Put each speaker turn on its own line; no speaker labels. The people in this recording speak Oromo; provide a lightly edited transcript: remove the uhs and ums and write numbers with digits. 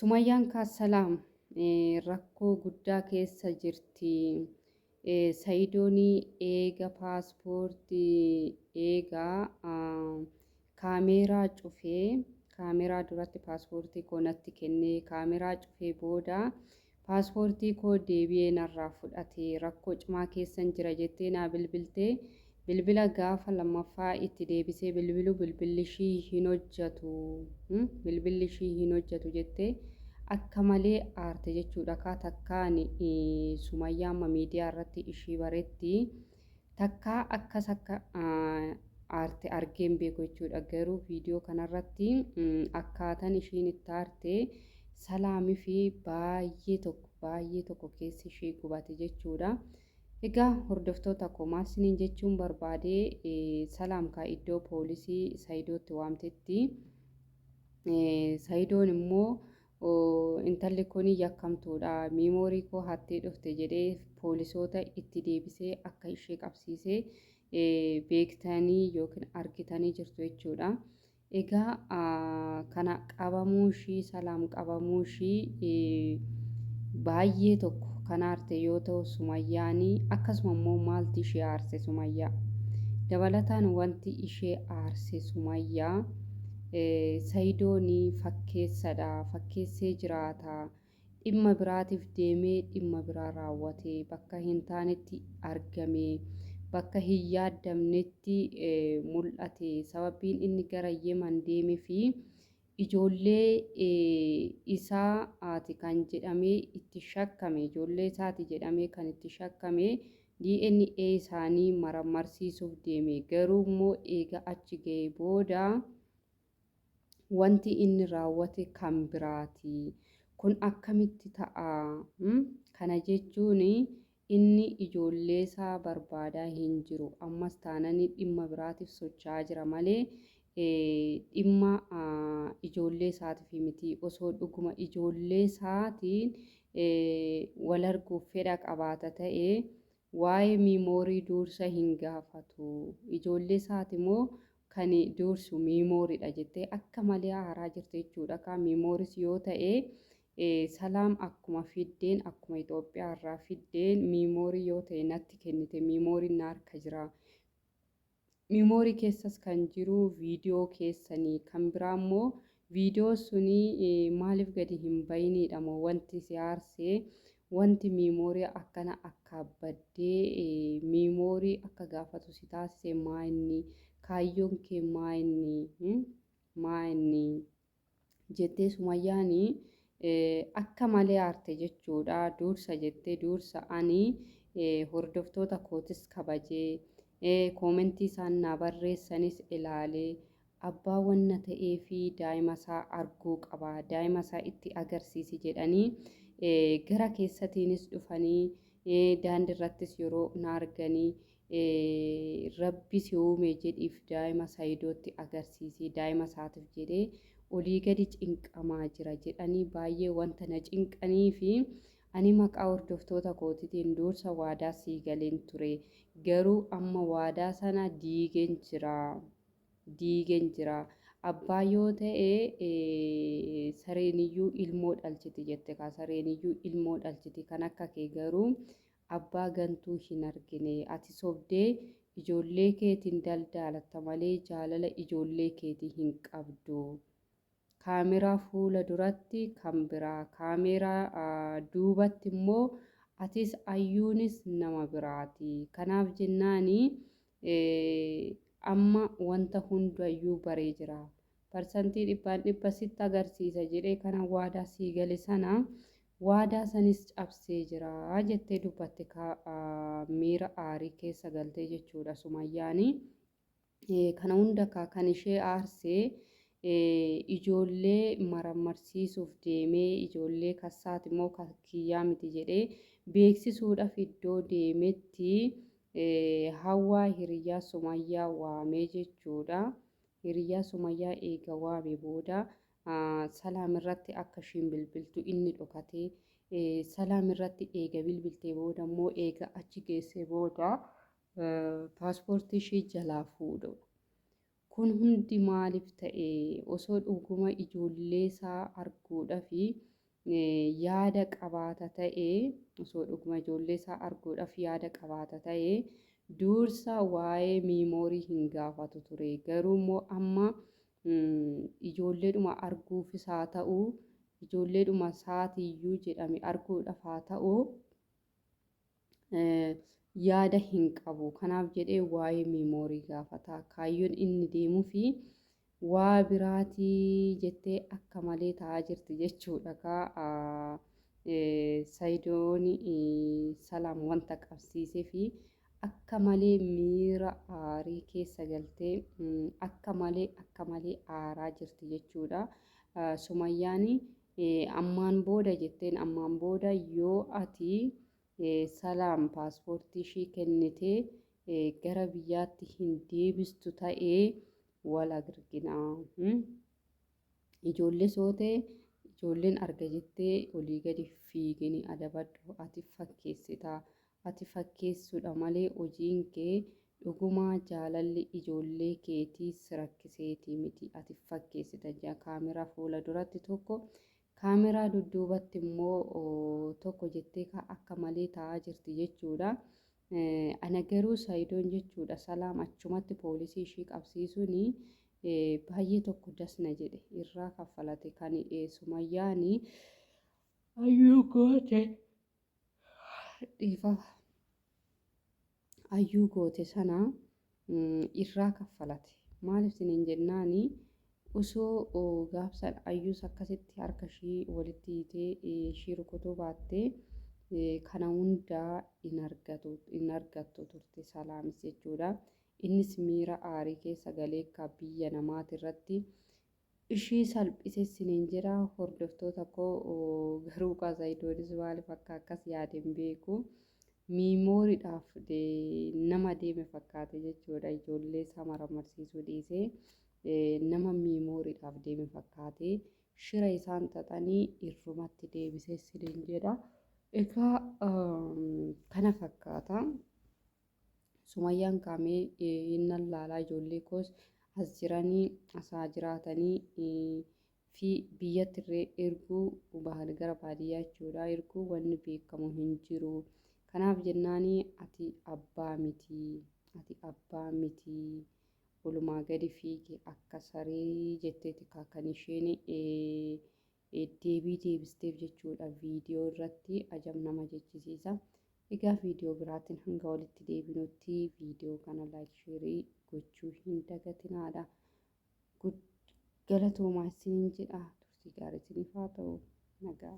Sumayyaan Kaassalaam rakkoo guddaa keessa jirti. Sayidoon eega paaspoortii kaameeraa cufee kaameeraa duratti paaspoortii koo natti kennee kaameeraa cufee booda paaspoortii koo deebi'ee narraa fudhatee rakkoo cimaa keessan jira jettee naa bilbiltee bilbila gaafa lammaffaa itti deebisee bilbilli ishii hin hojjetu jettee akka malee aarte jechuudha. Takkaan Sumayyaa amma miidiyaa irratti ishii bareetti takkaa akkas akka aarte argeen beeku jechuudha. Garuu viidiyoo kanarratti akkaataan ishiin itti aarte salaamii fi baay'ee tokko keessi ishii gubate jechuudha. Egaa hordoftoota koo maal isiniin jechuun barbaadee salaam kaa iddoo poolisii Sayidootti waamtetti Sayidoon immoo intalli kun yakkamtuudha miimoorii koo hattee dhufte jedhee poolisoota itti deebisee akka ishee qabsiisee beektanii yookiin argitanii jirtu jechuudha. Egaa kana qabamuu ishii salaam qabamuu ishii baay'ee tokko kan aarte yoo ta'u Sumayyaanii akkasuma immoo maalti ishee aarse Sumayyaa dabalataan wanti ishee aarse Sumayyaa Sayidoonii fakkeessadha fakkeessee jiraata dhimma biraatiif deemee dhimma biraa raawwatee bakka hin taanetti argame bakka hin yaaddamnetti mul'ate sababiin inni gara Yemen deemee fi ijoollee isaati kan jedhamee itti shakkame ijoollee isaati jedhamee kan itti shakkame DNA isaanii mararsiisuuf deeme garuu immoo eega achi ga'ee booda wanti inni raawwate kan biraati. Kun akkamitti ta'a? Kana jechuun inni ijoollee isaa barbaadaa hin jiru ammas taananii dhimma biraatiif socho'aa jira malee dhimma ijoollee isaatiif miti osoo dhuguma ijoollee isaatiin wal arguuf fedha qabaata ta'ee waa'ee miimoorii dursa hin gaafatu ijoollee isaati immoo kan dursu miimooriidha jettee akka malee haaraa jirte jechuudha. Kan miimooris yoo ta'e salaam akkuma fiddeen akkuma Itoophiyaa irraa fiddeen miimoorii yoo ta'e natti kennite miimooriin na harka jira. Miimoorii keessas kan jiru viidiyoo keessanii kan biraa immoo viidiyoo sunii maaliif gadi hin bayiniidha moo wanti si aarsee wanti miimoorii akkana akka baddee miimoorii akka gaafatu si taasise maa inni kaayyoon kee maa inni jettee Sumayyaanii akka malee aarte jechuudha. Dursa jettee dursa ani hordoftoota kootis kabajee koomentii isaan na barreessanis ilaalee abbaa wanna ta'ee fi daa'ima isaa arguu qaba daa'ima isaa itti agarsiisi jedhanii gara keessatiinis dhufanii daandii irrattis yeroo na arganii rabbi si uume jedhiif daa'ima Sayidootti agarsiisi daa'ima isaatiif jedhee olii gadi cinqamaa jira jedhanii baay'ee wanta na cinqanii fi ani maqaa hordoftoota kootiitiin dursa waadaa sii galeen ture garuu amma waadaa sana diigeen jira abbaa yoo ta'e sareeniyyuu ilmoo dhalchiti jette kaa sareeniyyuu ilmoo dhalchiti kan akka kee garuu abbaa gantuu hin argine ati sobdee ijoollee keetiin daldaalatta malee jaalala ijoollee keetii hin qabdu. Kaameeraa fuula duratti kan biraa kaameeraa duubatti immoo atis ayyuunis nama biraati. Kanaaf jennaani amma wanta hundayyuu baree jira. Parsantii 100% sitti agarsiisa jedhee kana waadaa sii gale sana waadaa sanis cabsee jira jettee dubbatte miira aarii keessa galtee jechuudha Sumayyaanii. Kana hunda kan ishee aarsee ijoollee mararsiisuuf deemee ijoollee kassaati immoo kiyyaa miti jedhee beeksisuudhaaf iddoo deemetti hawaa hiriyaa Sumayyaa waamee jechuudha. Hiriyaa Sumayyaa eega waamee booda salaam irratti akka ishiin bilbiltu inni dhokatee salaam irratti eega bilbiltee booda immoo eega achi geessee booda paaspoortii ishee jalaa fuudhu. Kun hundi maaliif ta'e osoo dhuguma ijoollee isaa arguudhaa fi yaada qabaata ta'ee osoo dhuguma ijoollee isaa arguudhaaf yaada qabaata ta'ee dursa waa'ee miimoorii hin gaafatu ture. Garuu immoo amma ijoolleedhuma arguufis haa ta'u ijoolleedhuma isaatiiyyuu jedhame arguudhaaf haa ta'u yaada hin qabu. Kanaaf jedhee waa'ee miimoorii gaafata. Kaayyoon inni deemuu fi waa biraatii jettee akka malee taa'aa jirti jechuudha. Sayidoon Salaam wanta qabsiisee fi akka malee miira aarii keessa galtee akka malee aaraa jirti jechuudha. Sumayyaan ammaan booda jetteen ammaan booda yoo ati Salaam paaspoortii ishii kennitee gara biyyaatti hin deebistu ta'ee wal arginaa. Ijoollee sootee ijoolleen arga jettee olii gadi fiiganii adabadhu ati fakkeessitaa. Ati fakkeessuudha malee hojiin kee dhugumaa jaalalli ijoollee keetiis rakkiseetii miti. Ati fakkeessita jaa kaameraa fuula duratti tokko kaameraa dudduubatti immoo tokko jettee akka malee taa'aa jirti jechuudha. Ana garuu Sayidoon jechuudha Salaam achumatti poolisii ishii qabsiisuun baay'ee tokko dasna jedhe irraa kaffalate kan Sumayyaan ayyuu goote dhiifama. Ayyuu goote sana irraa kaffalate. Maaliif isiniin jennaani osoo gaafsan ayyuus akkasitti harka ishii walitti hiitee ishii rukutuu baattee kana hundaa hin argattu turte Salaamis jechuudha. Innis miira aarii keessa galee akka biyya namaati irratti ishii salphise isiniin jira. Hordoftoota koo garuu Sayidoonis maaliif akka akkas yaadeen beeku. Miimooriidhaaf nama deeme fakkaate jechuudha. Ijoollee isaa maramarsiisuu dhiisee nama miimooriidhaaf deeme fakkaate shira isaan xaxanii irrumatti deebisee isiniin jedha. Egaa kana fakkaata. Sumayyaan kaamee innan laalaa ijoollee koos as jiranii asaa jiraatanii fi biyyatti irree erguu bahan gara baadiyyaa jechuudha. Erguu wanni beekamu hin jiru. Kanaaf jennaanii ati abbaa miti walumaa gadi fiige akka saree jetteeti kan isheen deebii deebisteef jechuudha. Viidiyoo irratti ajab nama jechisiisa. Egaa viidiyoo biraatiin hanga walitti deebinutti viidiyoo kana laayik sheerii gochuu hin dagatinaadha. Galatoomaa isiniin jedha. Turtii gaarii isiniif haa ta'u. Nagaa.